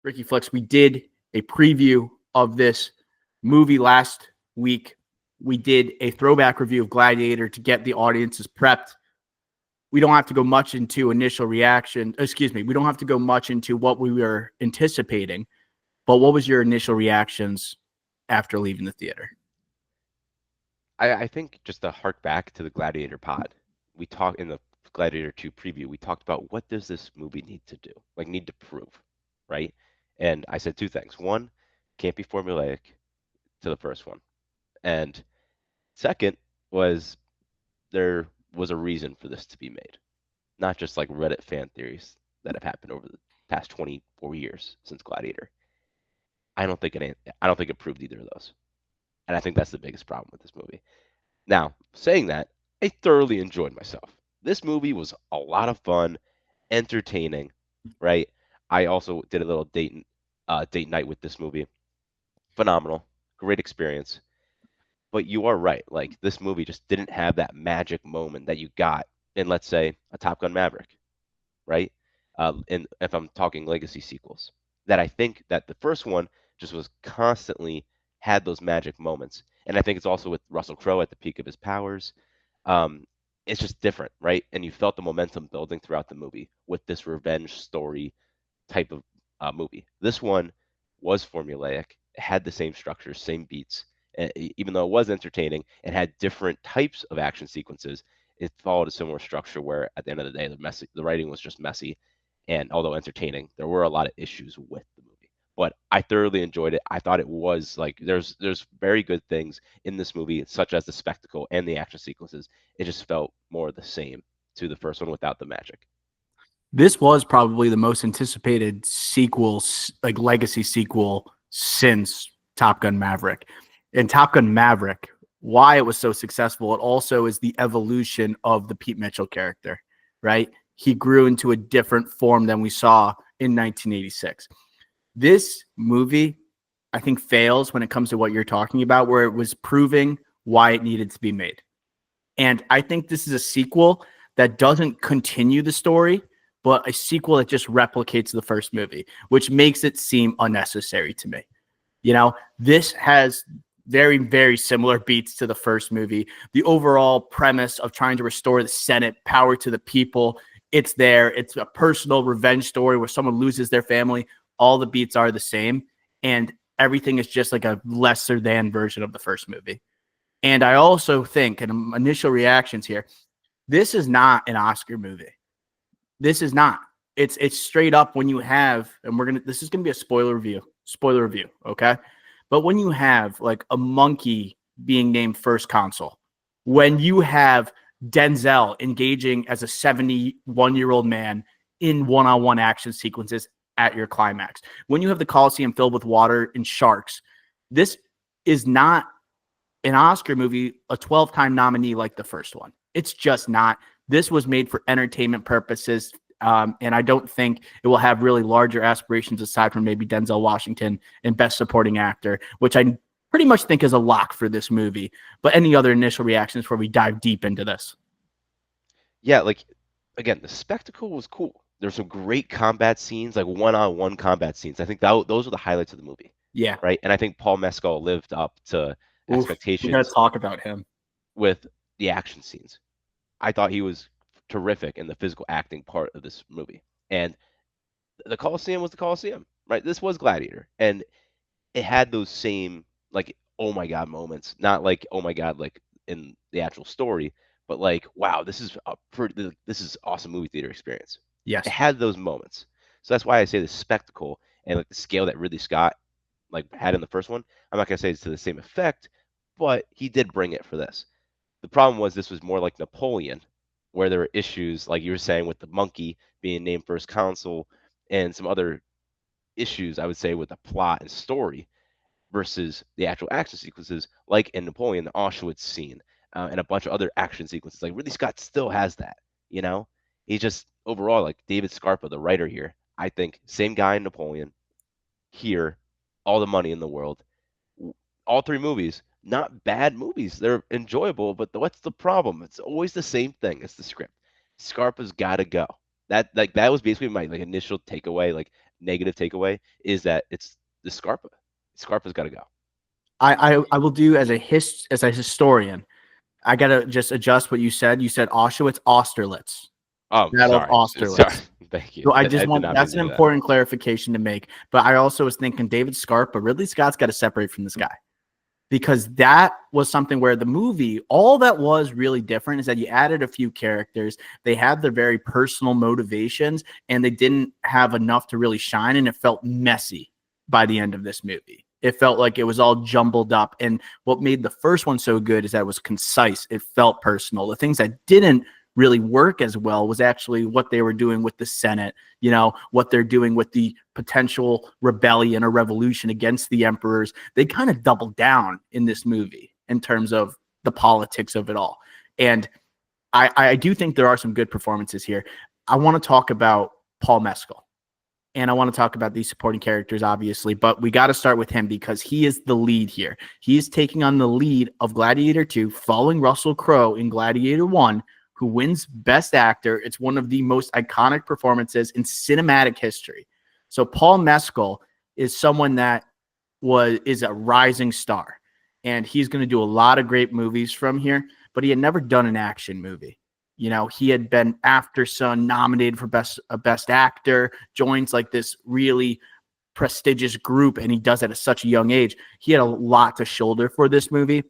Ricky Flix, we did a preview of this movie last week. We did a throwback review of Gladiator to get the audiences prepped. We don't have to go much into initial reaction. Excuse me. We don't have to go much into what we were anticipating. But what was your initial reactions after leaving the theater? I think just to hark back to the Gladiator pod, we talked in the Gladiator 2 preview, we talked about what does this movie need to do, like need to prove, right? And I said two things. One, can't be formulaic to the first one. And second was there was a reason for this to be made, not just like Reddit fan theories that have happened over the past 24 years since Gladiator. I don't think it proved either of those. And I think that's the biggest problem with this movie. Now, saying that, I thoroughly enjoyed myself. This movie was a lot of fun, entertaining, right? I also did a little date night with this movie. Phenomenal, great experience. But you are right. Like this movie just didn't have that magic moment that you got in, let's say, a Top Gun Maverick, right? And if I'm talking legacy sequels, that I think that the first one just was constantly had those magic moments, and I think it's also with Russell Crowe at the peak of his powers. Um, it's just different, right? And you felt the momentum building throughout the movie with this revenge story type of movie. This one was formulaic, it had the same structure, same beats. Even though it was entertaining and had different types of action sequences, it followed a similar structure where at the end of the day, the writing was just messy. And although entertaining, there were a lot of issues with the movie. But I thoroughly enjoyed it. I thought it was like there's very good things in this movie, such as the spectacle and the action sequences. It just felt more the same to the first one without the magic. This was probably the most anticipated sequel, like legacy sequel, since Top Gun Maverick. And Top Gun Maverick, why it was so successful, it also is the evolution of the Pete Mitchell character, right? He grew into a different form than we saw in 1986. This movie, I think, fails when it comes to what you're talking about, where it was proving why it needed to be made. And I think this is a sequel that doesn't continue the story, but a sequel that just replicates the first movie, which makes it seem unnecessary to me. You know, this has very, very similar beats to the first movie. The overall premise of trying to restore the Senate, power to the people, it's there. It's a personal revenge story where someone loses their family. All the beats are the same, and everything is just like a lesser than version of the first movie. And I also think, and initial reactions here, this is not an Oscar movie. This is not. It's straight up when you have, and this is gonna be a spoiler review, okay? But when you have like a monkey being named first consul, when you have Denzel engaging as a 71-year-old man in one-on-one action sequences at your climax, when you have the Coliseum filled with water and sharks, this is not an Oscar movie, a 12-time nominee like the first one. It's just not. This was made for entertainment purposes, and I don't think it will have really larger aspirations aside from maybe Denzel Washington and Best Supporting Actor, which I pretty much think is a lock for this movie. But any other initial reactions before we dive deep into this? Yeah, like again, the spectacle was cool. There's some great combat scenes, like one-on-one combat scenes. I think those are the highlights of the movie, Yeah. right? And I think Paul Mescal lived up to Oof. We got to expectations talk about him. with the action scenes. I thought he was terrific in the physical acting part of this movie. And the Coliseum was the Coliseum, right? This was Gladiator, and it had those same like oh my god moments, not like oh my god like in the actual story, but like wow, this is awesome movie theater experience. It Yes. had those moments, so that's why I say the spectacle and like the scale that Ridley Scott like had in the first one. I'm not gonna say it's to the same effect, but he did bring it for this. The problem was this was more like Napoleon, where there were issues like you were saying with the monkey being named first consul and some other issues I would say with the plot and story versus the actual action sequences, like in Napoleon, the Auschwitz scene, and a bunch of other action sequences. Like Ridley Scott still has that, you know. He just overall like David Scarpa, the writer here. I think same guy in Napoleon here, all the money in the world. All three movies, not bad movies. They're enjoyable, but what's the problem? It's always the same thing. It's the script. Scarpa's got to go. That was basically my like initial takeaway. Like negative takeaway is that it's the Scarpa. Scarpa's got to go. I will do as a historian. I gotta just adjust what you said. You said Auschwitz, Austerlitz, Oh, Battle of sorry. Sorry. Austerlitz. Thank you. So I I just did want not mean that's to an do that. important clarification to make. But I also was thinking David Scarpa, Ridley Scott's got to separate from this guy because that was something where the movie, all that was really different is that you added a few characters. They had their very personal motivations and they didn't have enough to really shine. And it felt messy by the end of this movie. It felt like it was all jumbled up. And what made the first one so good is that it was concise. It felt personal. The things that didn't really work as well was actually what they were doing with the Senate, what they're doing with the potential rebellion or revolution against the emperors. They kind of doubled down in this movie in terms of the politics of it all. And I do think there are some good performances here. I want to talk about Paul Mescal. And I want to talk about these supporting characters, obviously, but we got to start with him because he is the lead here. He is taking on the lead of Gladiator 2, following Russell Crowe in Gladiator 1, who wins Best Actor. It's one of the most iconic performances in cinematic history. So Paul Mescal is someone that is a rising star, and he's going to do a lot of great movies from here, but he had never done an action movie. He had been After Sun nominated for best actor, joins like this really prestigious group, and he does it at such a young age. He had a lot to shoulder for this movie.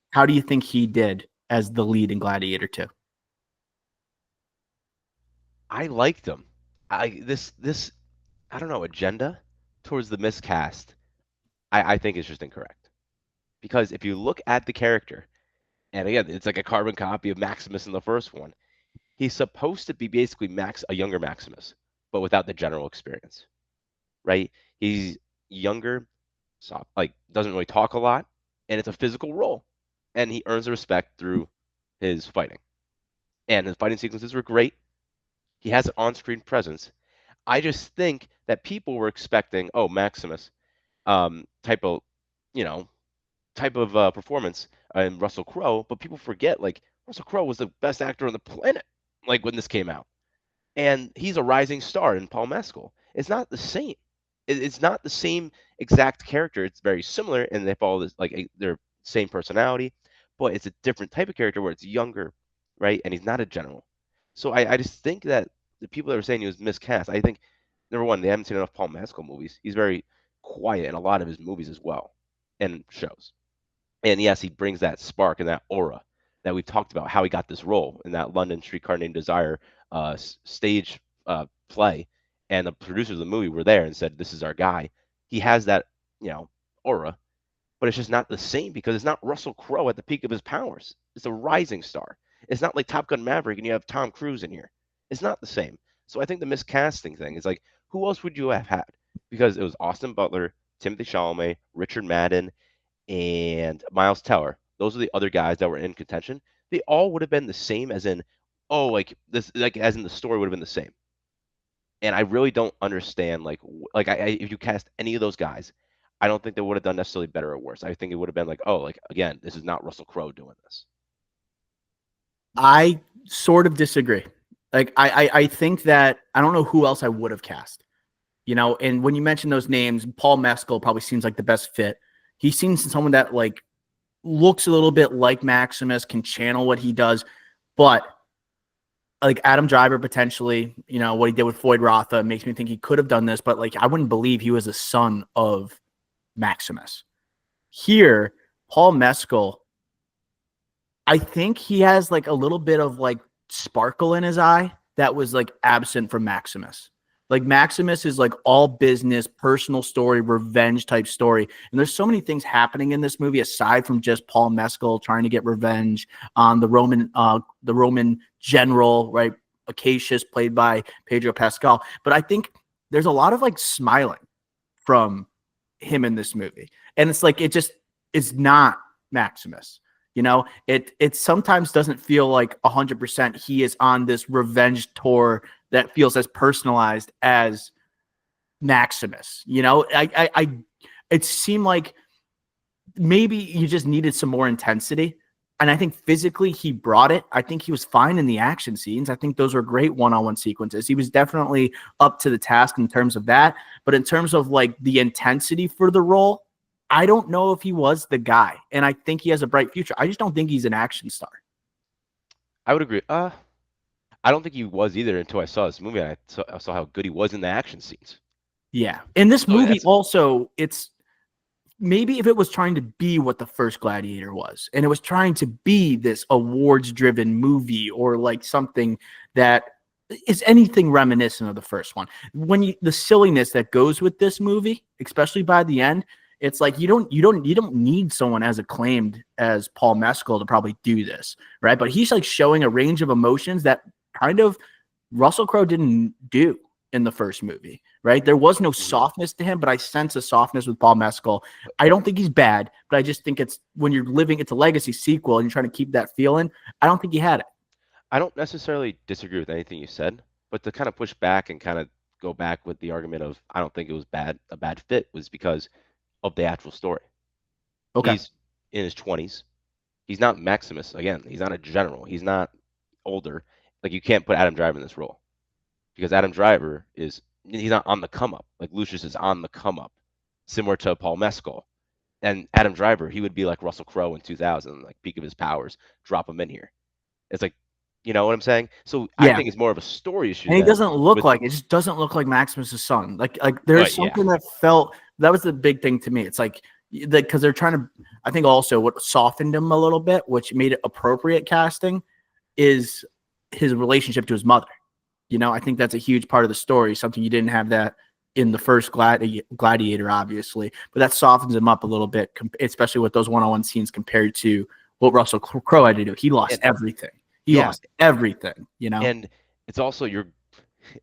How do you think he did as the lead in Gladiator 2? I liked him. This I don't know, agenda towards the miscast, I think is just incorrect. Because if you look at the character, and again, it's like a carbon copy of Maximus in the first one. He's supposed to be basically a younger Maximus, but without the general experience, right? He's younger, soft, like doesn't really talk a lot, and it's a physical role, and he earns respect through his fighting. And his fighting sequences were great. He has an on-screen presence. I just think that people were expecting, oh, Maximus, type of, you know, performance in Russell Crowe, but people forget like Russell Crowe was the best actor on the planet like when this came out, and he's a rising star in Paul Mescal. It's not the same. It's not the same exact character. It's very similar, and they follow this like their same personality, but it's a different type of character where it's younger, right? And he's not a general. So I just think that the people that were saying he was miscast, I think number one, they haven't seen enough Paul Mescal movies. He's very quiet in a lot of his movies as well, and shows. And yes, he brings that spark and that aura that we've talked about, how he got this role in that London Streetcar Named Desire stage play. And the producers of the movie were there and said, this is our guy. He has that, aura, but it's just not the same because it's not Russell Crowe at the peak of his powers. It's a rising star. It's not like Top Gun Maverick and you have Tom Cruise in here. It's not the same. So I think the miscasting thing is like, who else would you have had? Because it was Austin Butler, Timothy Chalamet, Richard Madden, and Miles Teller. Those are the other guys that were in contention. They all would have been the same, as in, oh, like this, like as in the story would have been the same. And I really don't understand, if you cast any of those guys, I don't think they would have done necessarily better or worse. I think it would have been like, oh, like again, this is not Russell Crowe doing this. I sort of disagree. Like, I think that I don't know who else I would have cast. And when you mention those names, Paul Mescal probably seems like the best fit. He seems someone that like looks a little bit like Maximus, can channel what he does, but like Adam Driver potentially, what he did with Floyd Rotha makes me think he could have done this, but like I wouldn't believe he was a son of Maximus. Here, Paul Mescal, I think he has like a little bit of like sparkle in his eye that was like absent from Maximus. Like Maximus is like all business, personal story, revenge type story. And there's so many things happening in this movie aside from just Paul Mescal trying to get revenge on the Roman general, right? Acacius, played by Pedro Pascal. But I think there's a lot of like smiling from him in this movie. And it's like, it just is not Maximus. It sometimes doesn't feel like 100% he is on this revenge tour that feels as personalized as Maximus. It seemed like maybe you just needed some more intensity. And I think physically he brought it. I think he was fine in the action scenes. I think those were great one-on-one sequences. He was definitely up to the task in terms of that. But in terms of like the intensity for the role, I don't know if he was the guy. And I think he has a bright future. I just don't think he's an action star. I would agree. I don't think he was either until I saw this movie. I saw how good he was in the action scenes. Yeah. In this So movie that's also, it's maybe if it was trying to be what the first Gladiator was, and it was trying to be this awards-driven movie or like something that is anything reminiscent of the first one. The silliness that goes with this movie, especially by the end, it's like you don't need someone as acclaimed as Paul Mescal to probably do this, right? But he's like showing a range of emotions that kind of Russell Crowe didn't do in the first movie, right? There was no softness to him, but I sense a softness with Paul Mescal. I don't think he's bad, but I just think it's when you're living, it's a legacy sequel and you're trying to keep that feeling. I don't think he had it. I don't necessarily disagree with anything you said, but to kind of push back and kind of go back with the argument of I don't think it was a bad fit was because of the actual story. Okay. He's in his 20s. He's not Maximus again. He's not a general. He's not older. Like you can't put Adam Driver in this role because Adam Driver he's not on the come up. Like Lucius is on the come up, similar to Paul Mescal. And Adam Driver, he would be like Russell Crowe in 2000, like peak of his powers. Drop him in here. It's like, you know what I'm saying? So I Yeah. think it's more of a story issue. And he Then doesn't look with, like it. Just doesn't look like Maximus's son. Like there's yeah, something that felt that was the big thing to me. It's like because they're trying to. I think also what softened him a little bit, which made it appropriate casting, is his relationship to his mother. You know, I think that's a huge part of the story. Something you didn't have that in the first Gladiator, obviously, but that softens him up a little bit, especially with those one-on-one scenes compared to what Russell Crowe had to do. He lost everything. He lost everything. You know, and it's also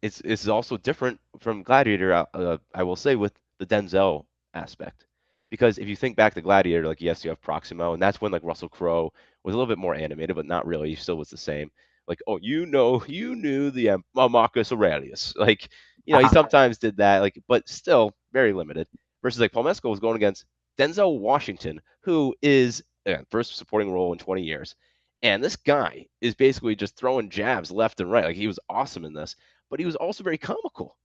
it's also different from Gladiator. I will say with the Denzel aspect, because if you think back to Gladiator, like yes, you have Proximo, and that's when like Russell Crowe was a little bit more animated, but not really. He still was the same. Like, oh, you knew the Marcus Aurelius. Like, he sometimes did that, like, but still very limited. Versus like Paul Mescal was going against Denzel Washington, who is again, first supporting role in 20 years. And this guy is basically just throwing jabs left and right. Like he was awesome in this, but he was also very comical.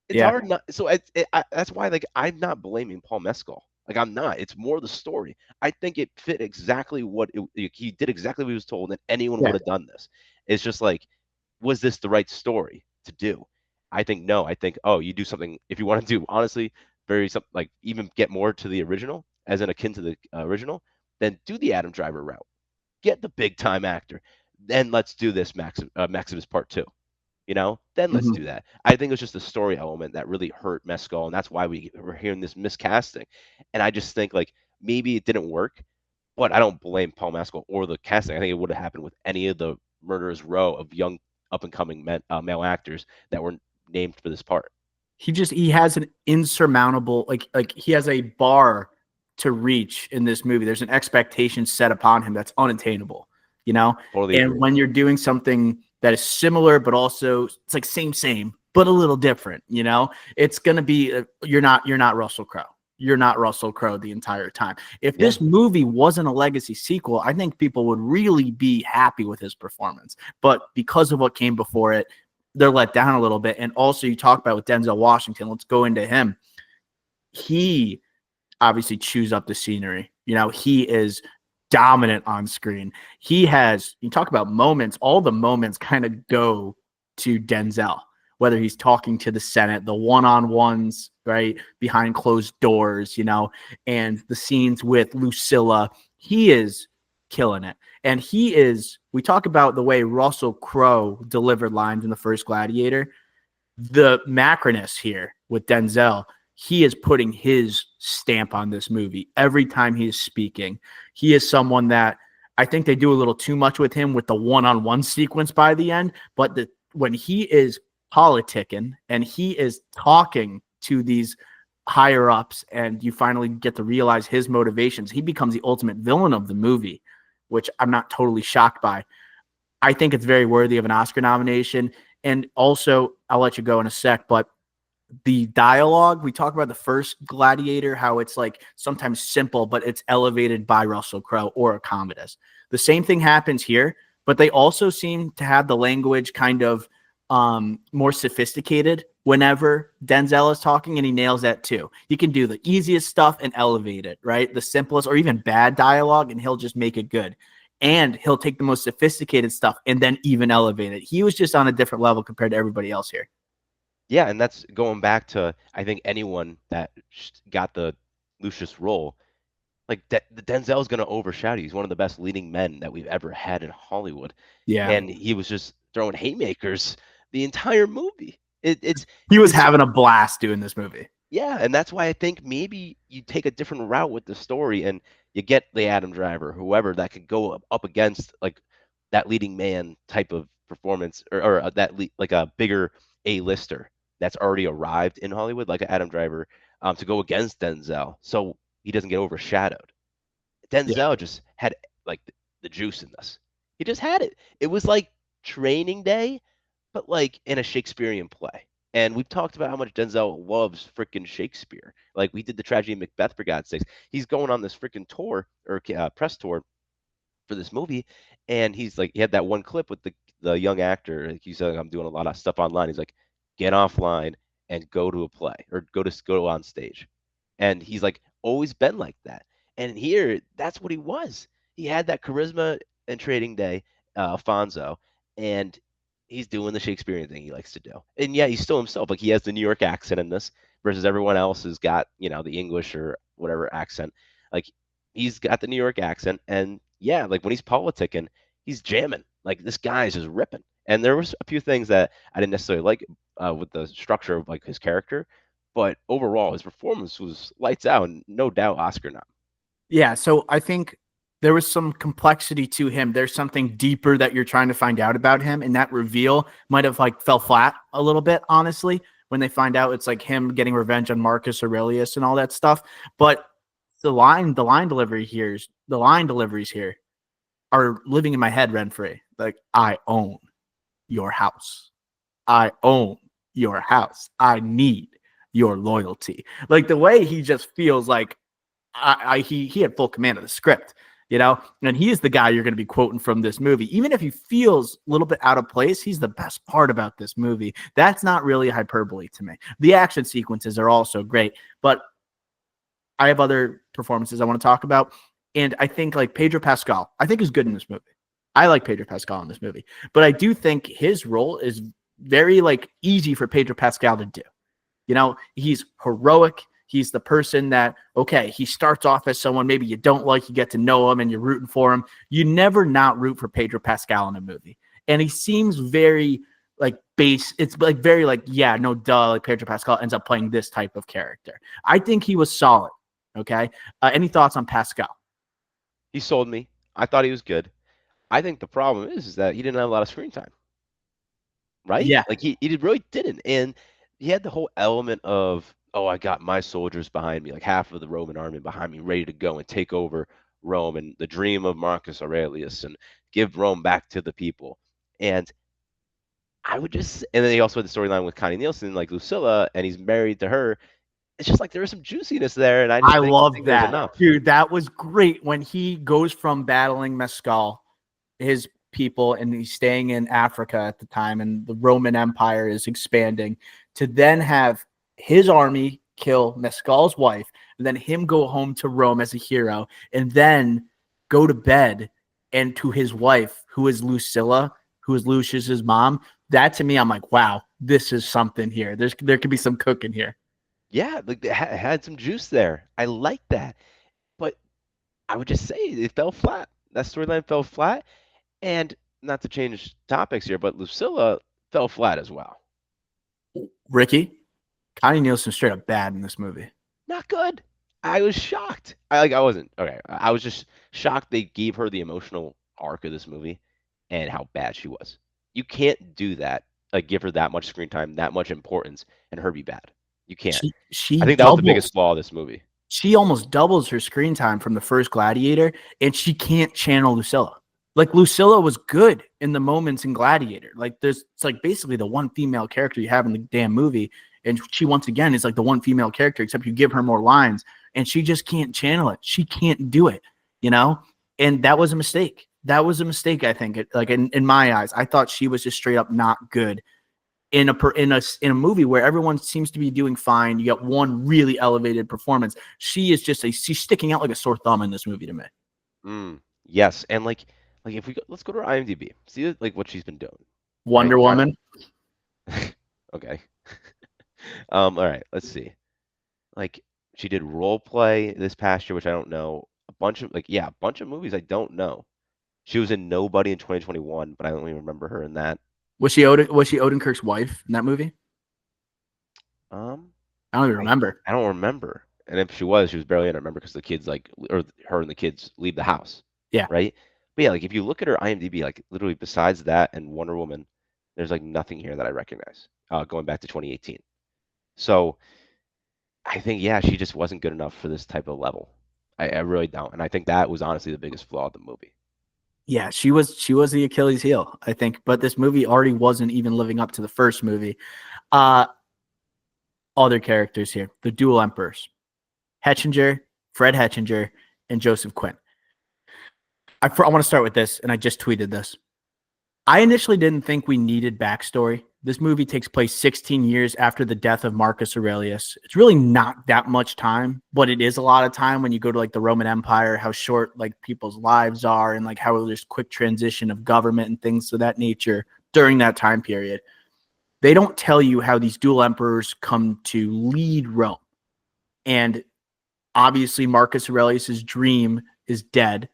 It's yeah. hard not. So that's why, like, I'm not blaming Paul Mescal. Like I'm not. It's more the story. I think it fit exactly he did exactly what he was told, and anyone would have done this. It's just like, was this the right story to do? I think no. I think you do something if you want to do honestly very something like even get more to the original, as in akin to the original, then do the Adam Driver route. Get the big time actor. Then let's do this Maximus Part 2. Then let's do that. I think it was just the story element that really hurt Mescal, and that's why we're hearing this miscasting. And I just think like maybe it didn't work, but I don't blame Paul Mescal or the casting. I think it would have happened with any of the Murderers Row of young up and coming male actors that were named for this part. He has an insurmountable like he has a bar to reach in this movie. There's an expectation set upon him that's unattainable, Totally and agree. when you're doing something that is similar but also it's like same but a little different, it's going to be you're not Russell Crowe. You're not Russell Crowe the entire time. If this movie wasn't a legacy sequel, I think people would really be happy with his performance. But because of what came before it, they're let down a little bit. And also you talk about with Denzel Washington, let's go into him. He obviously chews up the scenery. He is dominant on screen. You talk about moments, all the moments kind of go to Denzel, whether he's talking to the Senate, the one-on-ones, right, behind closed doors, and the scenes with Lucilla. He is killing it. And we talk about the way Russell Crowe delivered lines in the first Gladiator. The macroness here with Denzel, he is putting his stamp on this movie every time he is speaking. He is someone that I think they do a little too much with him with the one-on-one sequence by the end, but when he is politicking and he is talking to these higher ups and you finally get to realize his motivations, he becomes the ultimate villain of the movie, which I'm not totally shocked by. I think it's very worthy of an Oscar nomination. And also, I'll let you go in a sec, but the dialogue. We talk about the first Gladiator, how it's like sometimes simple, but it's elevated by Russell Crowe or a Commodus. The same thing happens here, but they also seem to have the language kind of more sophisticated whenever Denzel is talking, and he nails that too. He can do the easiest stuff and elevate it, right? The simplest or even bad dialogue, and he'll just make it good. And he'll take the most sophisticated stuff and then even elevate it. He was just on a different level compared to everybody else here. Yeah, and that's going back to I think anyone that got the Lucius role, like the Denzel's going to overshadow. He's one of the best leading men that we've ever had in Hollywood, Yeah. and he was just throwing haymakers the entire movie. It's He was his having a blast doing this movie. Yeah, and that's why I think maybe you take a different route with the story and you get the Adam Driver, whoever that could go up against like that leading man type of performance, or like a bigger A-lister that's already arrived in Hollywood, like Adam Driver, to go against Denzel, so he doesn't get overshadowed. Yeah. Denzel just had like the juice in this. He just had it. It was like Training Day, but like in a Shakespearean play. And we've talked about how much Denzel loves freaking Shakespeare. Like we did the tragedy of Macbeth for God's sakes. He's going on this freaking tour or press tour for this movie, and he's like, he had that one clip with the young actor. Like he's like, I'm doing a lot of stuff online. He's like, get offline and go to a play or go on stage, and he's like always been like that. And here, that's what he was. He had that charisma and Trading Day, Alfonso, and he's doing the Shakespearean thing he likes to do. And yeah, he's still himself. Like he has the New York accent in this versus everyone else has got, the English or whatever accent. Like he's got the New York accent, and yeah, like when he's politicking, he's jamming. Like this guy's just ripping. And there was a few things that I didn't necessarily like with the structure of like his character, but overall his performance was lights out, and no doubt Oscar nom. Yeah. So I think there was some complexity to him. There's something deeper that you're trying to find out about him. And that reveal might have like fell flat a little bit, honestly, when they find out it's like him getting revenge on Marcus Aurelius and all that stuff. But the line deliveries here are living in my head rent free. Like, I own your house. I own your house. I need your loyalty. Like the way he just feels like he had full command of the script, and he is the guy you're going to be quoting from this movie. Even if he feels a little bit out of place, he's the best part about this movie. That's not really hyperbole to me. The action sequences are also great, but I have other performances I want to talk about. And I think like Pedro Pascal, I think is good in this movie. I like Pedro Pascal in this movie, but I do think his role is very like easy for Pedro Pascal to do. He's heroic. He's the person that, okay, he starts off as someone maybe you don't like, you get to know him and you're rooting for him. You never not root for Pedro Pascal in a movie. And he seems very like base. It's like very like, yeah, no duh, like Pedro Pascal ends up playing this type of character. I think he was solid. Okay. Any thoughts on Pascal? He sold me. I thought he was good. I think the problem is that he didn't have a lot of screen time, right? Yeah. Like he really didn't. And he had the whole element of, oh, I got my soldiers behind me, like half of the Roman army behind me, ready to go and take over Rome, and the dream of Marcus Aurelius and give Rome back to the people. And and then he also had the storyline with Connie Nielsen, like Lucilla, and he's married to her. It's just like there was some juiciness there, and I I just didn't love think there was that. enough. Dude, that was great when he goes from battling Mescal, his people, and he's staying in Africa at the time, and the Roman Empire is expanding, to then have his army kill Mescal's wife, and then him go home to Rome as a hero, and then go to bed and to his wife, who is Lucilla, who is Lucius's mom. That to me, I'm like, wow, this is something here. There could be some cooking here. Yeah, like it had some juice there. I like that, but I would just say it fell flat. That storyline fell flat, and not to change topics here, but Lucilla fell flat as well. Ricky, Connie Nielsen straight up bad in this movie. Not good. I was shocked. I wasn't okay. I was just shocked they gave her the emotional arc of this movie and how bad she was. You can't do that. Like give her that much screen time, that much importance, and her be bad. You can't. She I think that was the biggest doubles. flaw of this movie. She almost doubles her screen time from the first Gladiator, and she can't channel Lucilla. Like Lucilla was good in the moments in Gladiator. Like it's like basically the one female character you have in the damn movie, and she once again is like the one female character, except you give her more lines, and she just can't channel it. She can't do it, you know. And that was a mistake. That was a mistake. I think. Like in my eyes, I thought she was just straight up not good in a movie where everyone seems to be doing fine. You got one really elevated performance. She is just she's sticking out like a sore thumb in this movie to me. Yes, and like if we go, let's go to her IMDb, see like what she's been doing, right? Wonder Woman. Okay. All right, let's see. Like she did role play this past year, which I don't know. A bunch of a bunch of movies I don't know. She was in Nobody in 2021, but I don't even remember her in that. Was she Odenkirk's wife in that movie? Um, I don't even I remember. I don't remember. And if she was barely in it, I remember because the kids or her and the kids leave the house, Yeah. right? But yeah, like if you look at her IMDb, like literally besides that and Wonder Woman, there's like nothing here that I recognize. Going back to 2018. So I think yeah, she just wasn't good enough for this type of level. I really don't, and I think that was honestly the biggest flaw of the movie. Yeah, she was the Achilles heel, I think, but this movie already wasn't even living up to the first movie. Uh Other characters here, the dual emperors, Hetchinger, Fred Hetchinger, and Joseph Quinn. I want to start with this, and I just tweeted this. I initially didn't think we needed backstory. This movie takes place 16 years after the death of Marcus Aurelius. It's really not that much time, but it is a lot of time when you go to like the Roman Empire, how short like people's lives are, and like how there's quick transition of government and things of that nature during that time period. They don't tell you how these dual emperors come to lead Rome. And obviously, Marcus Aurelius's dream is dead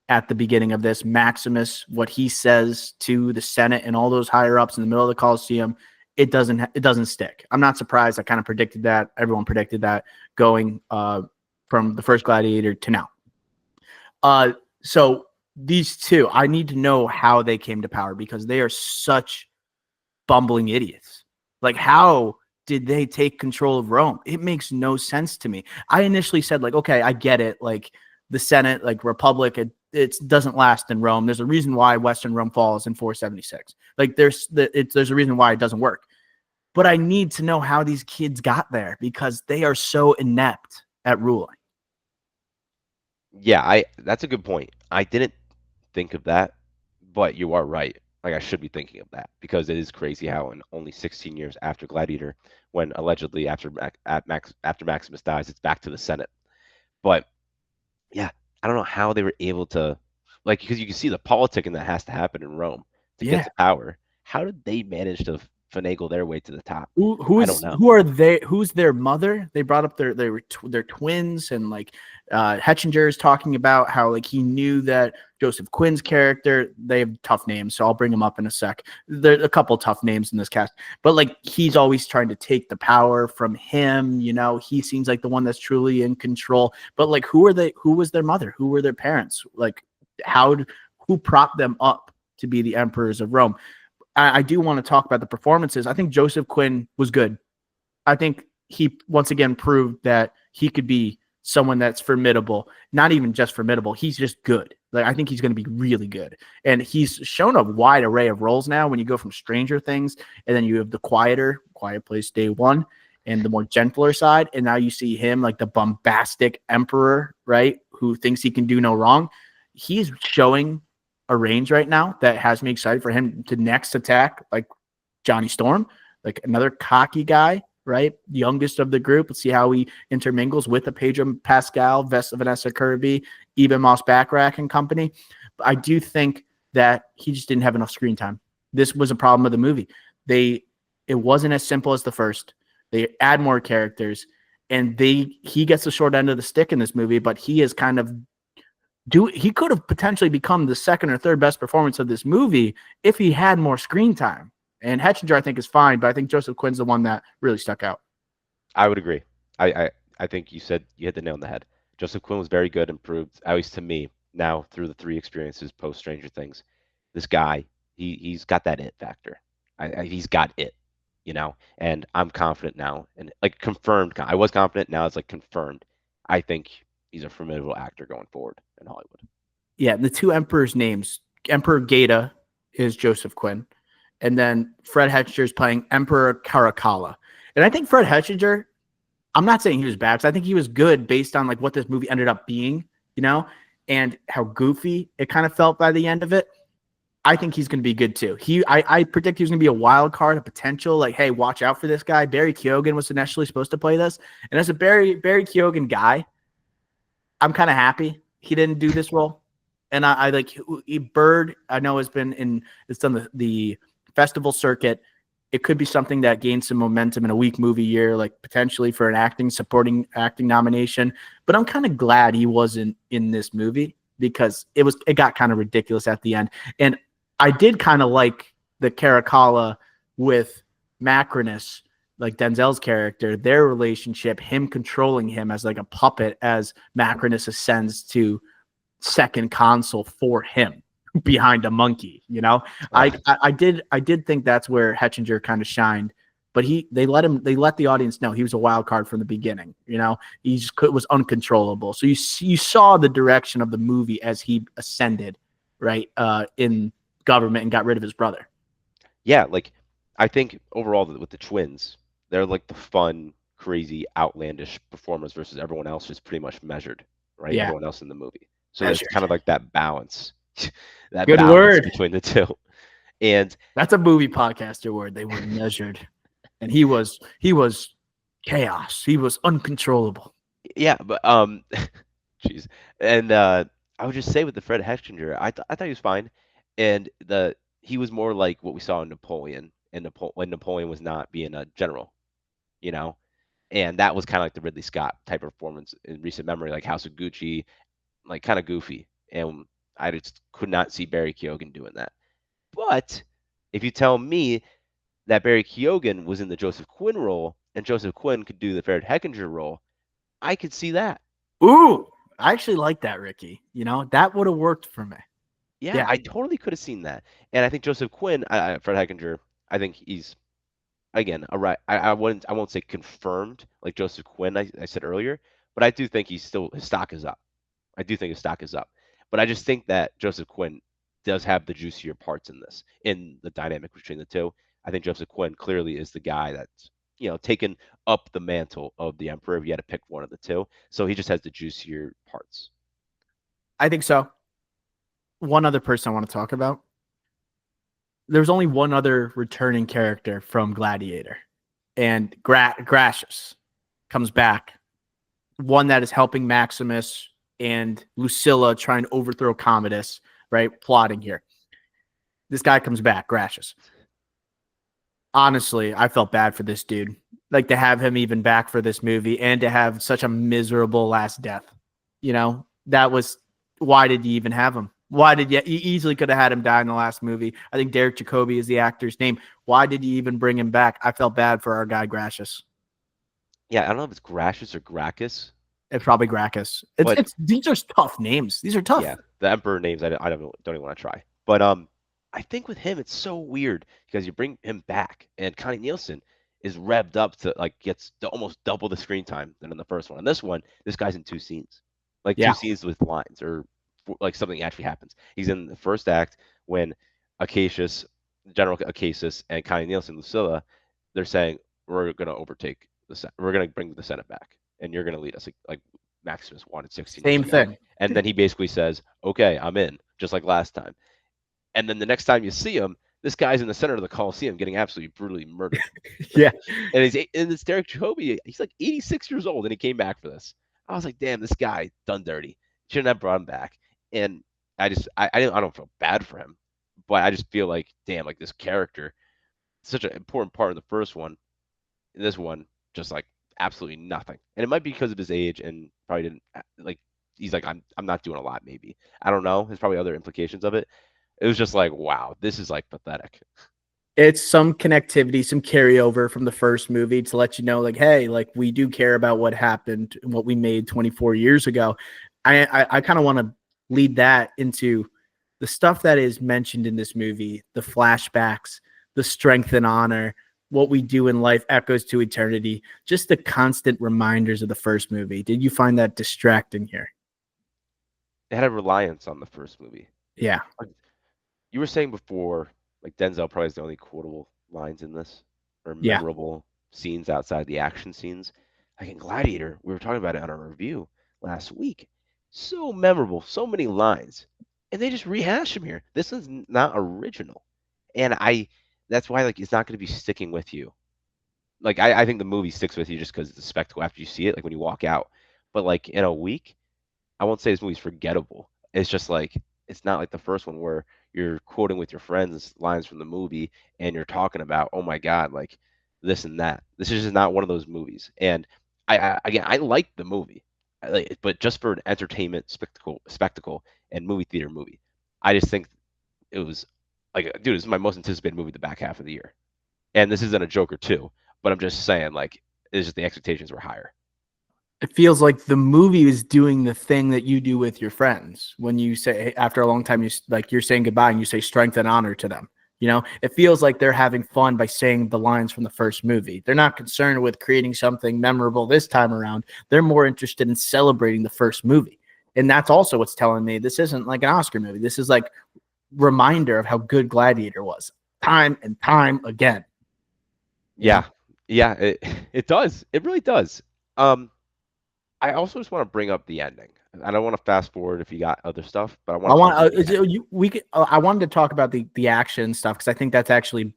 at the beginning of this. Maximus, what he says to the Senate and all those higher ups in the middle of the Colosseum, it doesn't stick. I'm not surprised. I kind of predicted that. Everyone predicted that going from the first Gladiator to now. So these two, I need to know how they came to power because they are such bumbling idiots. Like, how did they take control of Rome? It makes no sense to me. I initially said, like, okay, I get it. Like, the Senate, like Republic, it doesn't last in Rome. There's a reason why Western Rome falls in 476. Like, there's a reason why it doesn't work. But I need to know how these kids got there because they are so inept at ruling. Yeah, I that's a good point. I didn't think of that, but you are right. Like I should be thinking of that because it is crazy how in only 16 years after Gladiator, when allegedly after Maximus dies, it's back to the Senate. But yeah, I don't know how they were able to, like, because you can see the politicking that has to happen in Rome to get Yeah. to power. How did they manage to finagle their way to the top? Who I don't is know. who are they? Who's their mother? They brought up their twins, and like Hetchinger is talking about how like he knew that Joseph Quinn's character. They have tough names, so I'll bring them up in a sec. There's a couple tough names in this cast, but like he's always trying to take the power from him. You know, he seems like the one that's truly in control. But like, who are they? Who was their mother? Who were their parents? Like, who propped them up to be the emperors of Rome? I do want to talk about the performances. I think Joseph Quinn was good. I think he once again proved that he could be someone that's formidable. Not even just formidable. He's just good. Like I think he's going to be really good. And he's shown a wide array of roles now when you go from Stranger Things and then you have the Quiet Place Day One and the more gentler side. And now you see him like the bombastic emperor, right? Who thinks he can do no wrong. He's showing a range right now that has me excited for him to next attack like Johnny Storm, like another cocky guy, right? Youngest of the group. Let's see how he intermingles with the Pedro Pascal, Vanessa Kirby, Eben Moss Backrack and company. But I do think that he just didn't have enough screen time. This was a problem of the movie. It wasn't as simple as the first. They add more characters and he gets the short end of the stick in this movie, but he is kind of he could have potentially become the second or third best performance of this movie if he had more screen time. And Hetchinger, I think, is fine, but I think Joseph Quinn's the one that really stuck out. I would agree. I think you said you hit the nail on the head. Joseph Quinn was very good, improved, at least to me, now through the three experiences post Stranger Things. This guy, he's got that it factor. He's got it, and I'm confident now. And like confirmed, I was confident, now it's like confirmed. I think he's a formidable actor going forward in Hollywood. Yeah, the two emperors' names Emperor Gata is Joseph Quinn, and then Fred Hettinger is playing Emperor Caracalla. And I think Fred Hettinger, I'm not saying he was bad, because I think he was good based on like what this movie ended up being, you know, and how goofy it kind of felt by the end of it. I think he's going to be good too. I predict he's going to be a wild card, a potential like, hey, watch out for this guy. Barry Keoghan was initially supposed to play this, and as a Barry Keoghan guy, I'm kind of happy he didn't do this role. And I like Bird. I know has been in. It's done the festival circuit. It could be something that gains some momentum in a weak movie year, like potentially for an supporting acting nomination. But I'm kind of glad he wasn't in this movie because it got kind of ridiculous at the end. And I did kind of like the Caracalla with Macrinus, like Denzel's character, their relationship, him controlling him as like a puppet as Macrinus ascends to second console for him behind a monkey, you know. I did think that's where Hettinger kind of shined, but they let the audience know he was a wild card from the beginning, you know. He just was uncontrollable. So you saw the direction of the movie as he ascended, right, in government and got rid of his brother. Yeah, like I think overall with the twins, they're like the fun, crazy, outlandish performers versus everyone else who's pretty much measured, right? Yeah, Everyone else in the movie. So there's measured. kind of like that balance, that Good balance word. between the two. And That's a movie podcaster word. They were measured, and he was chaos. He was uncontrollable. yeah, but jeez. And I would just say with the Fred Hechinger, I thought he was fine, and he was more like what we saw in Napoleon, and when Napoleon was not being a general, you know, and that was kind of like the Ridley Scott type of performance in recent memory, like House of Gucci, like kind of goofy, and I just could not see Barry Keoghan doing that. But if you tell me that Barry Keoghan was in the Joseph Quinn role and Joseph Quinn could do the Fred Hechinger role, I could see that. Ooh, I actually like that, Ricky. You know, that would have worked for me. Yeah, Yeah. I totally could have seen that. And I think Joseph Quinn, Fred Hechinger, I think he's again a right. I won't say confirmed like Joseph Quinn I said earlier, but I do think his stock is up. I do think his stock is up. But I just think that Joseph Quinn does have the juicier parts in this, in the dynamic between the two. I think Joseph Quinn clearly is the guy that's, taken up the mantle of the Emperor if you had to pick one of the two. So he just has the juicier parts. I think so. One other person I want to talk about. There's only one other returning character from Gladiator, and Gracious comes back. One that is helping Maximus and Lucilla trying to overthrow Commodus, right? Plotting here. This guy comes back, Gracious. Honestly, I felt bad for this dude. Like to have him even back for this movie and to have such a miserable last death. You know, that was why did you even have him? Why did you easily could have had him die in the last movie? I think Derek Jacobi is the actor's name. Why did you even bring him back? I felt bad for our guy Gracious. Yeah, I don't know if it's Gracious or Gracchus, It's probably Gracchus. but These are tough names. These are tough. yeah, the Emperor names don't even want to try. But I think with him it's so weird because you bring him back and Connie Nielsen is revved up to like gets to almost double the screen time than in the first one. And this one, this guy's in two scenes, like two Yeah. scenes with lines or like something actually happens. He's in the first act when Acacius, General Acacius, and Connie Nielsen, Lucilla, they're saying we're gonna overtake we're gonna bring the Senate back, and you're gonna lead us like Maximus wanted 16 years Same ago. thing. And then he basically says, "Okay, I'm in," just like last time. And then the next time you see him, this guy's in the center of the Coliseum getting absolutely brutally murdered. Yeah. And it's Derek Jacobi. He's like 86 years old, and he came back for this. I was like, damn, this guy done dirty. Shouldn't have brought him back. And I don't feel bad for him, but I just feel like, damn, like this character, such an important part of the first one. In this one, just like absolutely nothing. And it might be because of his age and probably didn't like. He's like, I'm not doing a lot. Maybe I don't know. There's probably other implications of it. It was just like, wow, this is like pathetic. It's some connectivity, some carryover from the first movie to let you know, like, hey, like we do care about what happened and what we made 24 years ago. I kind of want to lead that into the stuff that is mentioned in this movie, the flashbacks, the strength and honor, what we do in life echoes to eternity, just the constant reminders of the first movie. Did you find that distracting here? It had a reliance on the first movie. Yeah. you were saying before, like Denzel probably has the only quotable lines in this, or Yeah. memorable scenes outside the action scenes. Like in Gladiator, we were talking about it on our review last week. So memorable, so many lines, and they just rehash them here. This is not original, and that's why like it's not going to be sticking with you. Like I think the movie sticks with you just because it's a spectacle after you see it, like when you walk out. But like in a week, I won't say this movie's forgettable. It's just like it's not like the first one where you're quoting with your friends lines from the movie and you're talking about, oh my God, like this and that. This is just not one of those movies. And again, I like the movie, but just for an entertainment spectacle and movie theater movie, I just think it was like, dude, this is my most anticipated movie the back half of the year. And this isn't a Joker 2, but I'm just saying, like, it's just the expectations were higher. It feels like the movie is doing the thing that you do with your friends when you say after a long time you're saying goodbye and you say strength and honor to them. It feels like they're having fun by saying the lines from the first movie. They're not concerned with creating something memorable this time around. They're more interested in celebrating the first movie. And that's also what's telling me this isn't like an Oscar movie. This is like reminder of how good Gladiator was time and time again. You know, Yeah, yeah, it does. It really does. Um, I also just want to bring up the ending. I don't want to fast forward if you got other stuff, but I I want to want talk about the ending. we could. I wanted to talk about the action stuff because I think that's actually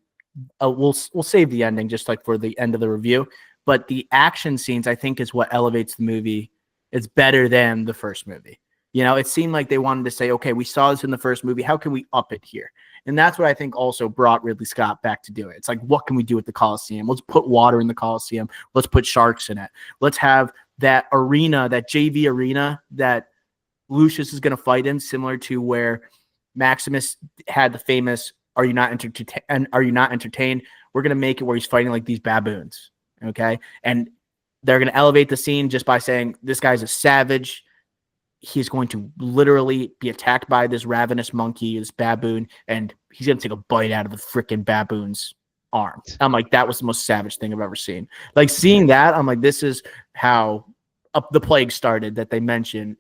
we'll save the ending just like for the end of the review. But the action scenes I think is what elevates the movie. It's better than the first movie. It seemed like they wanted to say, okay, we saw this in the first movie. How can we up it here? And that's what I think also brought Ridley Scott back to do it. It's like, what can we do with the Coliseum? Let's put water in the Coliseum. Let's put sharks in it. Let's have that arena, that JV arena that Lucius is going to fight in, similar to where Maximus had the famous "Are you not entertained? Are you not entertained?" We're going to make it where he's fighting like these baboons, okay? And they're going to elevate the scene just by saying this guy's a savage. He's going to literally be attacked by this ravenous monkey, this baboon, and he's going to take a bite out of the freaking baboon's arm. I'm like, that was the most savage thing I've ever seen. Like seeing that, I'm like, this is how the plague started that they mentioned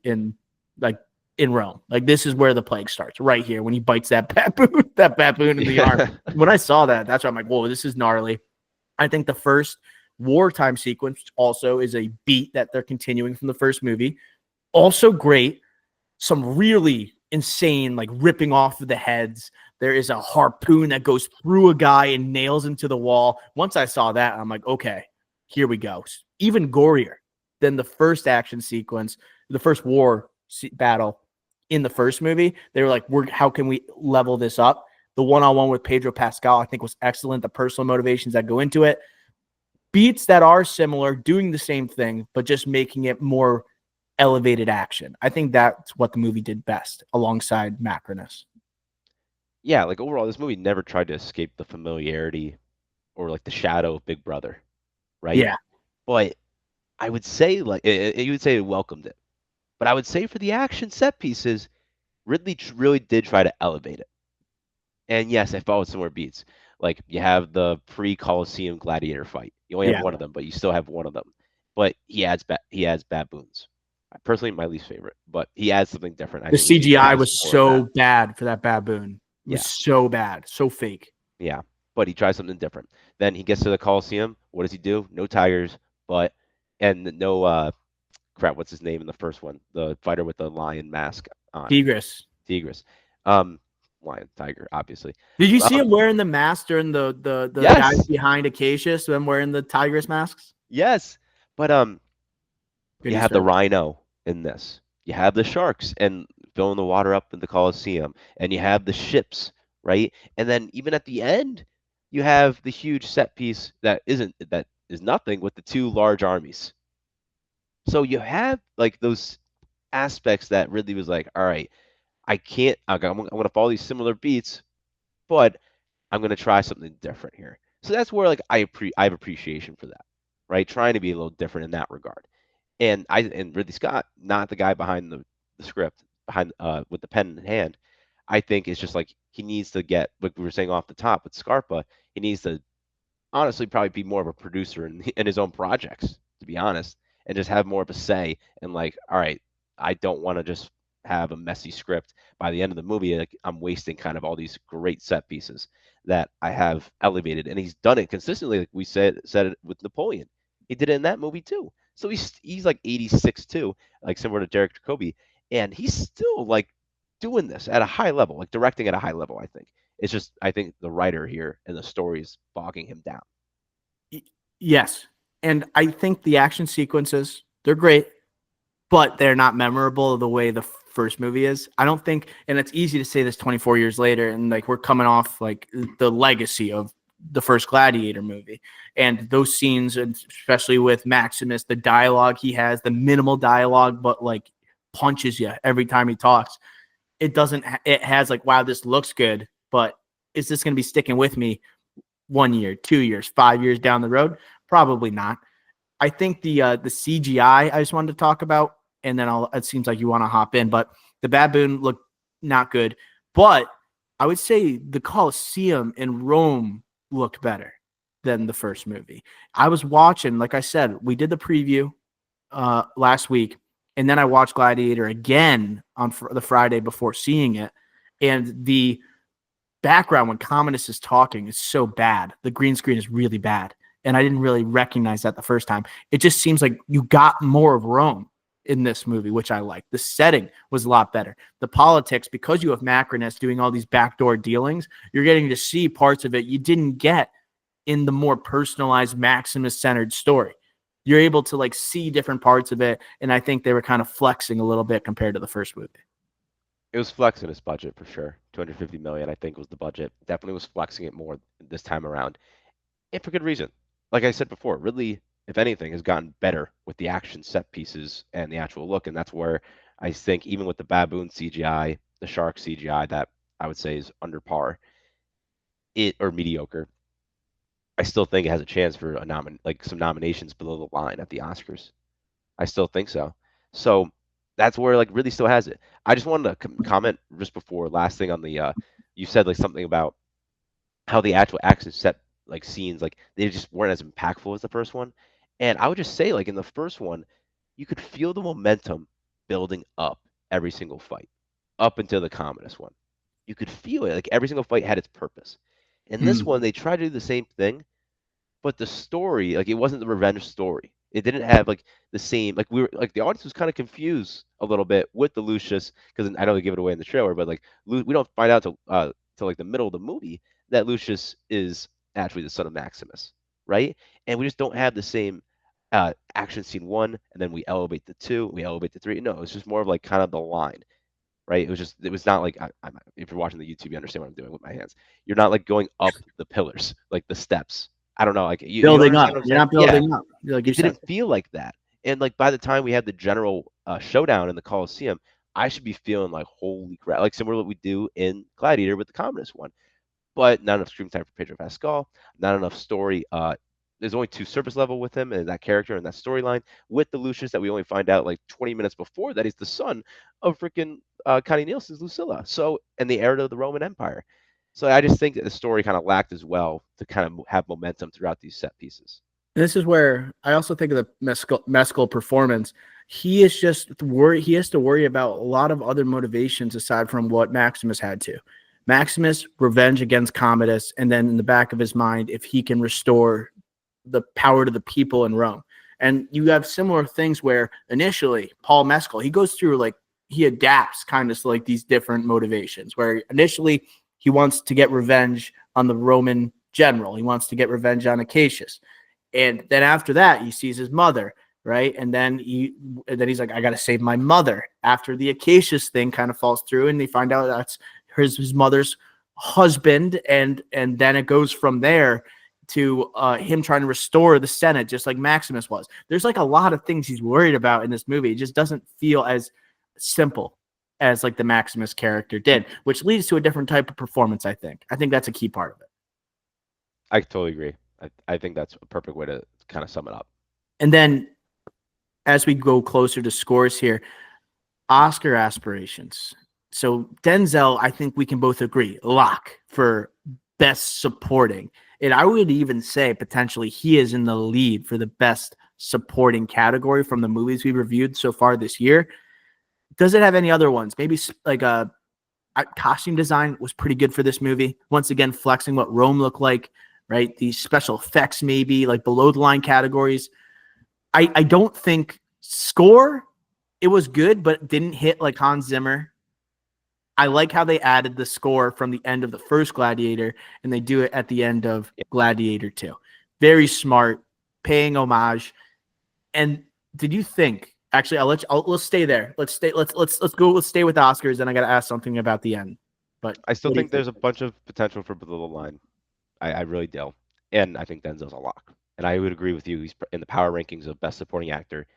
like in Rome. Like this is where the plague starts, right here when he bites that baboon in the arm. Yeah. When I saw that, that's why I'm like, whoa, this is gnarly. I think the first wartime sequence also is a beat that they're continuing from the first movie. Also great. Some really insane, like ripping off of the heads. There is a harpoon that goes through a guy and nails him to the wall. Once I saw that, I'm like, okay, here we go. Even gorier than the first action sequence, the first battle in the first movie. They were like, how can we level this up? The one-on-one with Pedro Pascal, I think, was excellent. The personal motivations that go into it. Beats that are similar, doing the same thing, but just making it more elevated action. I think that's what the movie did best alongside Macronus. Yeah, like overall, this movie never tried to escape the familiarity or like the shadow of Big Brother, right? Yeah. But I would say like you would say it welcomed it. But I would say for the action set pieces, Ridley really did try to elevate it. And yes, I followed similar beats. Like you have the pre-Colosseum gladiator fight. You only have Yeah. one of them, but you still have one of them. But he adds baboons. Personally, my least favorite, but he adds something different. I The think the CGI CGI is was more of that. so bad for that baboon. It was Yeah, so bad, so fake. yeah. But he tries something different. Then he gets to the Colosseum. What does he do? No tigers, but and no crap. What's his name in the first one? The fighter with the lion mask on. Tigris. Tigris. Um, lion, tiger, obviously. Did you see Um, him wearing the mask during the guys yes, behind Acacia? So them wearing the Tigris masks? yes. But Good you have Easter the egg. rhino in this. You have the sharks and filling the water up in the Colosseum, and you have the ships, right? And then even at the end, you have the huge set piece that is nothing with the two large armies. So you have like those aspects that really was like, all right, I can't. I'm going to follow these similar beats, but I'm going to try something different here. So that's where like I have appreciation for that, right? Trying to be a little different in that regard. And Ridley Scott, not the guy behind the script, behind with the pen in hand, I think it's just like he needs to get like we were saying off the top with Scarpa, he needs to honestly probably be more of a producer in his own projects, to be honest, and just have more of a say and like, all right, I don't want to just have a messy script. By the end of the movie, like, I'm wasting kind of all these great set pieces that I have elevated, and he's done it consistently. Like we said it with Napoleon, he did it in that movie too. So he's like 86 too, like similar to Derek Jacobi, and he's still like doing this at a high level, like directing at a high level. I think it's just I think the writer here and the story is bogging him down. Yes. And I think the action sequences, they're great, but they're not memorable the way the first movie is. I don't think, and it's easy to say this 24 years later, and like we're coming off like the legacy of the first Gladiator movie. And those scenes, especially with Maximus, the dialogue he has, the minimal dialogue, but like punches you every time he talks. It has like, wow, this looks good, but is this going to be sticking with me 1 year, 2 years, 5 years down the road? Probably not. I think the CGI I just wanted to talk about, and then it seems like you want to hop in, but the baboon looked not good. But I would say the Colosseum in Rome looked better than the first movie. I was watching, like I said, we did the preview last week, and then I watched Gladiator again on the Friday before seeing it, and the background when Commodus is talking is so bad. The green screen is really bad. And I didn't really recognize that the first time. It just seems like you got more of Rome in this movie, which I like. The setting was a lot better. The politics, because you have Macrinus doing all these backdoor dealings, you're getting to see parts of it you didn't get in the more personalized Maximus-centered story. You're able to like see different parts of it, and I think they were kind of flexing a little bit compared to the first movie. It was flexing his budget for sure. 250 million, I think, was the budget. Definitely was flexing it more this time around, and for good reason. Like I said before, Ridley, if anything, has gotten better with the action set pieces and the actual look, and that's where I think even with the baboon CGI, the shark CGI, that I would say is under par, it or mediocre. I still think it has a chance for like some nominations below the line at the Oscars. I still think so. So that's where like really still has it. I just wanted to comment just before last thing on the you said like something about how the actual action set like scenes like they just weren't as impactful as the first one. And I would just say like in the first one, you could feel the momentum building up every single fight up until the Commodus one. You could feel it like every single fight had its purpose. In this one, they tried to do the same thing, but the story, like it wasn't the revenge story. It didn't have like the same like we were like the audience was kind of confused a little bit with the Lucius because I know they give it away in the trailer, but like we don't find out till like the middle of the movie that Lucius is actually the son of Maximus, right? And we just don't have the same action scene one, and then we elevate the two, we elevate the three. No, it's just more of like kind of the line, right? It was not like if you're watching the YouTube, you understand what I'm doing with my hands. You're not like going up the pillars, like the steps. I don't know, like you Building up. understand what I'm You're saying? not building up. Like you It said. didn't feel like that. And like by the time we had the general showdown in the Coliseum, I should be feeling like holy crap, like similar to what we do in Gladiator with the Commodus one. But not enough screen time for Pedro Pascal, not enough story. There's only two surface level with him and that character and that storyline with the Lucius that we only find out like 20 minutes before that he's the son of freaking Connie Nielsen's Lucilla. So, and the heir to the Roman Empire. So I just think that the story kind of lacked as well to kind of have momentum throughout these set pieces. And this is where I also think of the Mescal performance. He is just worried. He has to worry about a lot of other motivations aside from what Maximus had to. Maximus, revenge against Commodus, and then in the back of his mind, if he can restore the power to the people in Rome. And you have similar things where initially Paul Mescal, he goes through like he adapts kind of like these different motivations where initially he wants to get revenge on the Roman general. He wants to get revenge on Acacius. And then after that, he sees his mother, right? And then he's like, I got to save my mother. After the Acacius thing kind of falls through, and they find out that's his mother's husband, and then it goes from there to him trying to restore the Senate, just like Maximus was. There's like a lot of things he's worried about in this movie. It just doesn't feel as simple as like the Maximus character did, which leads to a different type of performance. I think that's a key part of it. I totally agree. I think that's a perfect way to kind of sum it up. And then as we go closer to scores here, Oscar aspirations. So Denzel, I think we can both agree, lock for best supporting. And I would even say potentially he is in the lead for the best supporting category from the movies we've reviewed so far this year. Does it have any other ones? Maybe like a costume design was pretty good for this movie. Once again, flexing what Rome looked like, right? These special effects, maybe like below the line categories. I don't think score, it was good, but didn't hit like Hans Zimmer. I like how they added the score from the end of the first Gladiator and they do it at the end of Gladiator 2. Very smart, paying homage. And did you think? Actually, let's stay there. Let's stay. Let's stay with Oscars. And I got to ask something about the end. But I still what do you think think? there's a bunch of potential for below the line. I really do. And I think Denzel's a lock. And I would agree with you. He's in the power rankings of best supporting actor.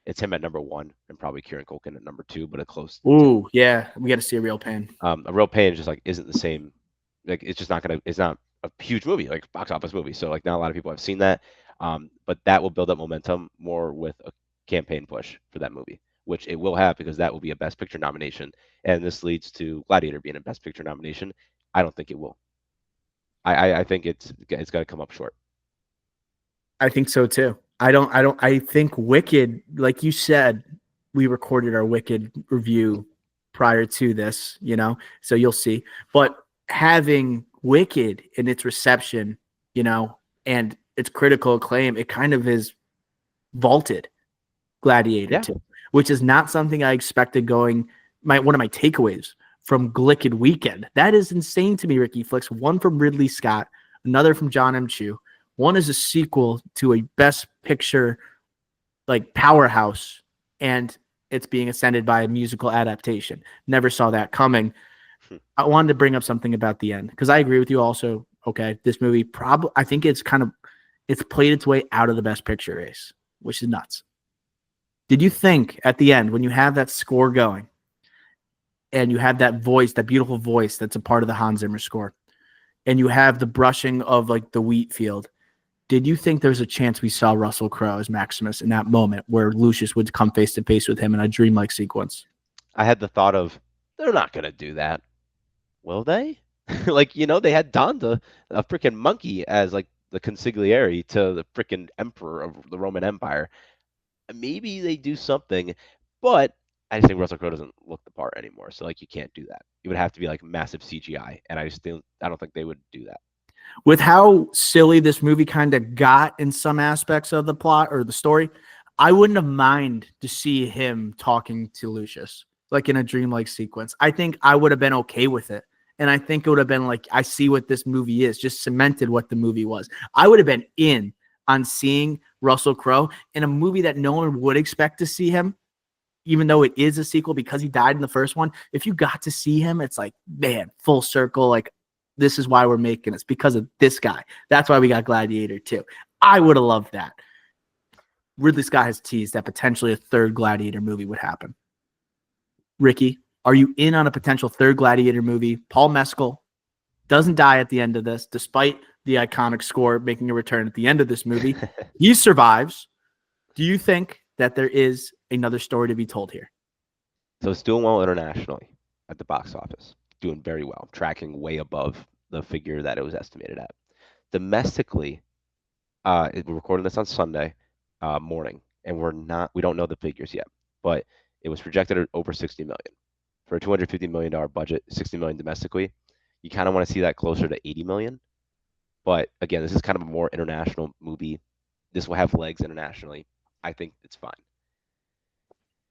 It's him at number one and probably Kieran Culkin at number two, but a close two. Ooh, yeah, we got to see a real pain. A Real Pain just like isn't the same. Like it's just not gonna. It's not a huge movie, like box office movie. So like not a lot of people have seen that. But that will build up momentum more with a campaign push for that movie, which it will have because that will be a Best Picture nomination, and this leads to Gladiator being a Best Picture nomination. I don't think it will. I think it's got to come up short. I think so too. I think Wicked, like you said, we recorded our Wicked review prior to this, so you'll see. But having Wicked in its reception, and its critical acclaim, it kind of is vaulted Gladiator 2, which is not something I expected going one of my takeaways from Glicked Weekend. That is insane to me, Ricky Flix. One from Ridley Scott, another from John M. Chu. One is a sequel to a Best Picture like powerhouse, and it's being ascended by a musical adaptation. Never saw that coming. I wanted to bring up something about the end because I agree with you also. Okay, this movie I think it's played its way out of the Best Picture race, which is nuts. Did you think at the end when you have that score going and you have that voice, that beautiful voice that's a part of the Hans Zimmer score, and you have the brushing of like the wheat field, did you think there's a chance we saw Russell Crowe as Maximus in that moment where Lucius would come face to face with him in a dreamlike sequence? I had the thought of they're not gonna do that, will they? Like they had Donda, a freaking monkey, as like the consigliere to the freaking emperor of the Roman Empire. Maybe they do something, but I just think Russell Crowe doesn't look the part anymore. So like you can't do that. It would have to be like massive CGI, and I don't think they would do that. With how silly this movie kind of got in some aspects of the plot or the story, I wouldn't have mind to see him talking to Lucius like in a dreamlike sequence. I think I would have been okay with it. And I think it would have been like, I see what this movie is, just cemented what the movie was. I would have been in on seeing Russell Crowe in a movie that no one would expect to see him, even though it is a sequel because he died in the first one. If you got to see him, it's like, man, full circle. Like, this is why we're making this, because of this guy. That's why we got Gladiator 2. I would have loved that. Ridley Scott has teased that potentially a third Gladiator movie would happen. Ricky, are you in on a potential third Gladiator movie? Paul Mescal doesn't die at the end of this, despite the iconic score making a return at the end of this movie. He survives. Do you think that there is another story to be told here? So it's doing well internationally at the box office, doing very well, tracking way above the figure that it was estimated at. Domestically, we're recording this on Sunday morning, and we don't know the figures yet, but it was projected at over 60 million for a $250 million budget, 60 million domestically. You kind of want to see that closer to 80 million. But again, this is kind of a more international movie. This will have legs internationally. I think it's fine.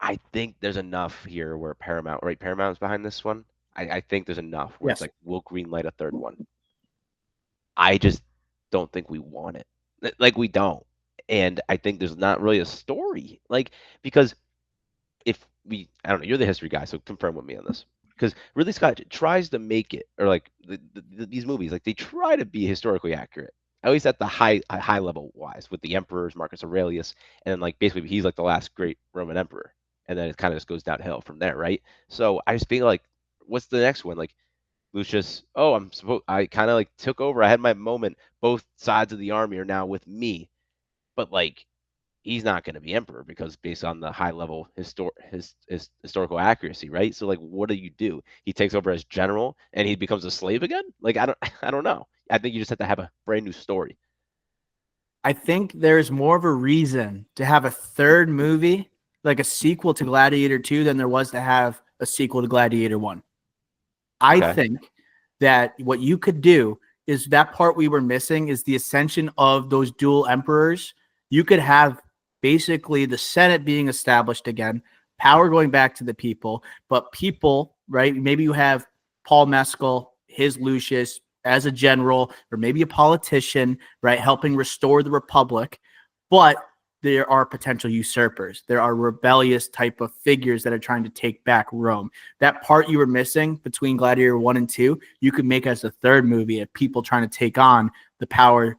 I think there's enough here where Paramount's behind this one. I think there's enough where it's like we'll greenlight a third one. I just don't think we want it. Like we don't. And I think there's not really a story. Like because I don't know, you're the history guy, so confirm with me on this. Because Ridley Scott tries to make it, or like these movies, like they try to be historically accurate, at least at the high level wise, with the emperors, Marcus Aurelius, and then like basically he's like the last great Roman emperor, and then it kind of just goes downhill from there, right? So I just feel like, what's the next one? Like Lucius, oh, I kind of like took over. I had my moment. Both sides of the army are now with me, but like he's not going to be emperor because based on the high level historical accuracy, right? So like, what do? He takes over as general and he becomes a slave again? Like, I don't know. I think you just have to have a brand new story. I think there's more of a reason to have a third movie like a sequel to Gladiator 2 than there was to have a sequel to Gladiator 1. I Okay. think that what you could do is that part we were missing is the ascension of those dual emperors. You could have basically the Senate being established again, power going back to the people, but people, right? Maybe you have Paul Mescal, his Lucius as a general, or maybe a politician, right? Helping restore the Republic. But there are potential usurpers. There are rebellious type of figures that are trying to take back Rome. That part you were missing between Gladiator 1 and 2, you could make as a third movie of people trying to take on the power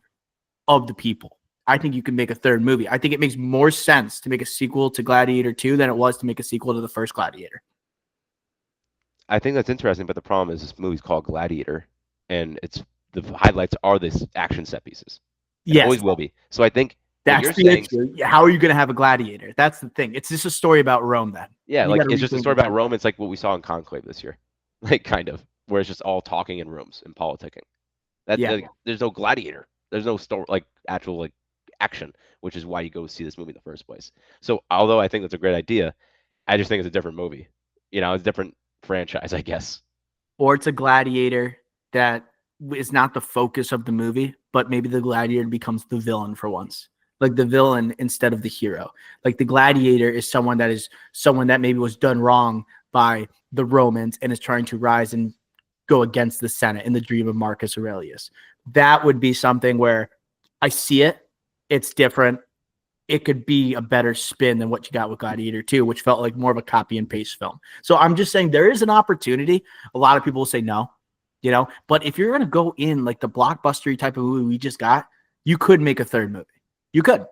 of the people. I think you can make a third movie. I think it makes more sense to make a sequel to Gladiator 2 than it was to make a sequel to the first Gladiator. I think that's interesting, but the problem is this movie's called Gladiator, and it's the highlights are this action set pieces, and Yes, always will be. So I think what that's you're the saying, issue. How are you going to have a gladiator? That's the thing. It's just a story about Rome then. yeah, You like got to it's just a reboot story the about title. Rome. It's like what we saw in Conclave this year, like kind of, where it's just all talking in rooms and politicking. Yeah. Like, there's no gladiator. There's no story like actual like action, which is why you go see this movie in the first place. So although I think that's a great idea, I just think it's a different movie. It's a different franchise, I guess. Or it's a gladiator that is not the focus of the movie, but maybe the gladiator becomes the villain for once. Like the villain instead of the hero. Like the gladiator is someone that maybe was done wrong by the Romans and is trying to rise and go against the Senate in the dream of Marcus Aurelius. That would be something where I see it. It's different. It could be a better spin than what you got with Gladiator 2, which felt like more of a copy and paste film. So I'm just saying there is an opportunity. A lot of people will say no, but if you're going to go in like the blockbuster type of movie we just got, you could make a third movie. You could.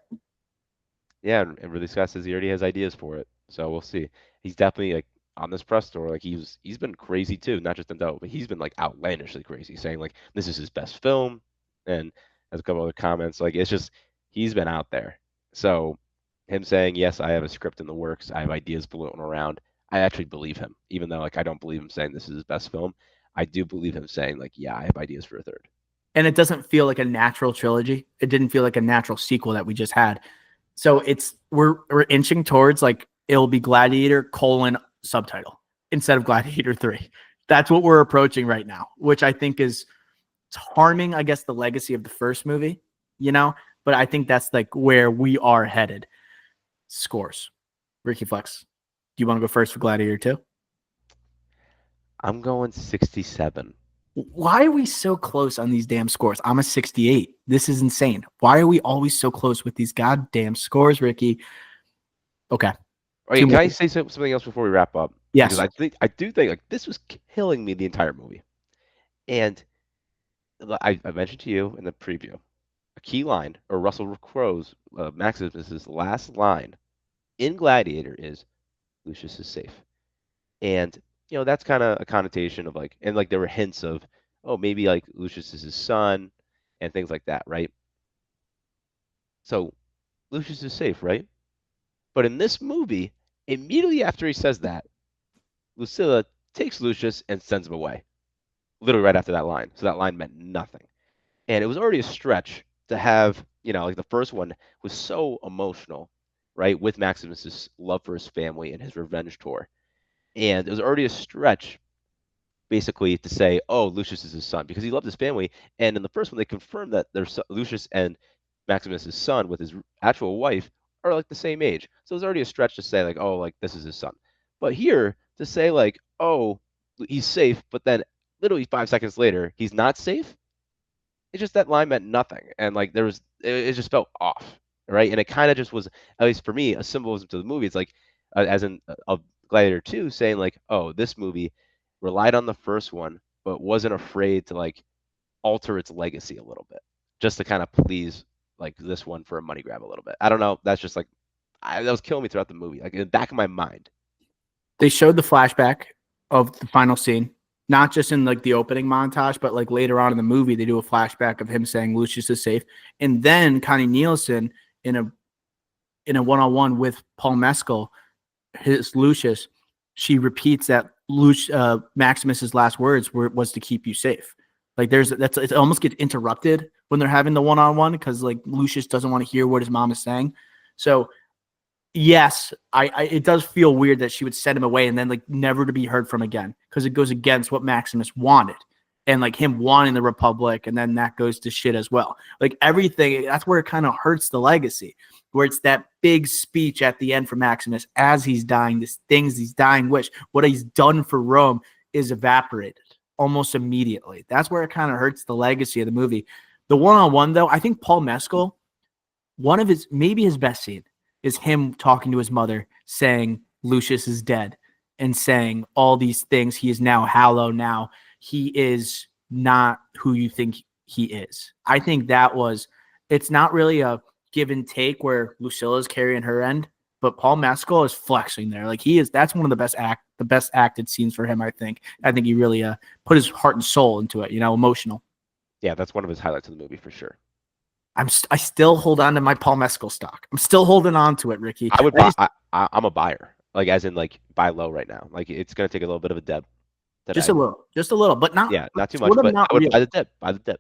Yeah, and Ridley Scott says he already has ideas for it, so we'll see. He's definitely like on this press tour, like he's been crazy too, not just in doubt, but he's been like outlandishly crazy, saying like this is his best film, and has a couple other comments. Like it's just he's been out there. So him saying yes, I have a script in the works, I have ideas floating around. I actually believe him, even though like I don't believe him saying this is his best film. I do believe him saying like yeah, I have ideas for a third. And it doesn't feel like a natural trilogy. It didn't feel like a natural sequel that we just had. So we're inching towards like it'll be Gladiator : subtitle instead of Gladiator 3. That's what we're approaching right now, which I think is harming, I guess, the legacy of the first movie, but I think that's like where we are headed. Scores. Ricky Flex. Do you want to go first for Gladiator 2? I'm going 67. Why are we so close on these damn scores? I'm a 68. This is insane. Why are we always so close with these goddamn scores, Ricky? Okay. Okay, can I say something else before we wrap up? Yes. Because I do think like this was killing me the entire movie. And I mentioned to you in the preview, a key line, or Russell Crowe's Maximus's last line in Gladiator is Lucius is safe. And that's kind of a connotation of like, and like there were hints of, oh, maybe like Lucius is his son and things like that, right? So Lucius is safe, right? But in this movie, immediately after he says that, Lucilla takes Lucius and sends him away. Literally right after that line. So that line meant nothing. And it was already a stretch to have, like the first one was so emotional, right? With Maximus's love for his family and his revenge tour. And it was already a stretch basically to say, oh, Lucius is his son because he loved his family. And in the first one, they confirmed that Lucius and Maximus's son with his actual wife are like the same age. So it's already a stretch to say like, oh, like this is his son. But here to say like, oh, he's safe, but then literally 5 seconds later, he's not safe. It's just that line meant nothing, and like it just felt off, right? And it kind of just was, at least for me, a symbolism to the movie. It's like, as in of Gladiator 2, saying like, oh, this movie relied on the first one, but wasn't afraid to like alter its legacy a little bit, just to kind of please like this one for a money grab a little bit. I don't know. That's just like that was killing me throughout the movie, like in the back of my mind. They showed the flashback of the final scene, not just in like the opening montage, but like later on in the movie, they do a flashback of him saying Lucius is safe. And then Connie Nielsen in a one-on-one with Paul Mescal, his Lucius, she repeats that Maximus's last words was to keep you safe. Like it almost gets interrupted when they're having the one-on-one because like Lucius doesn't want to hear what his mom is saying. So yes, it does feel weird that she would send him away and then like never to be heard from again, because it goes against what Maximus wanted, and like him wanting the Republic, and then that goes to shit as well. Like everything, that's where it kind of hurts the legacy, where it's that big speech at the end for Maximus as he's dying, he's dying wish, what he's done for Rome is evaporated almost immediately. That's where it kind of hurts the legacy of the movie. The one-on-one though, I think Paul Mescal, one of his maybe his best scene is him talking to his mother, saying Lucius is dead and saying all these things. He is now Hallow. Now he is not who you think he is. I think it's not really a give and take where Lucilla's carrying her end, but Paul Mescal is flexing there. Like that's one of the best acted scenes for him. I think he really put his heart and soul into it, emotional. Yeah, that's one of his highlights of the movie for sure. I still hold on to my Paul Mescal stock. I'm still holding on to it, Ricky. I would buy. I'm a buyer, like as in like buy low right now. Like it's gonna take a little bit of a dip. Just a little, but not. Yeah, not too much. But I would buy the dip. Buy the dip.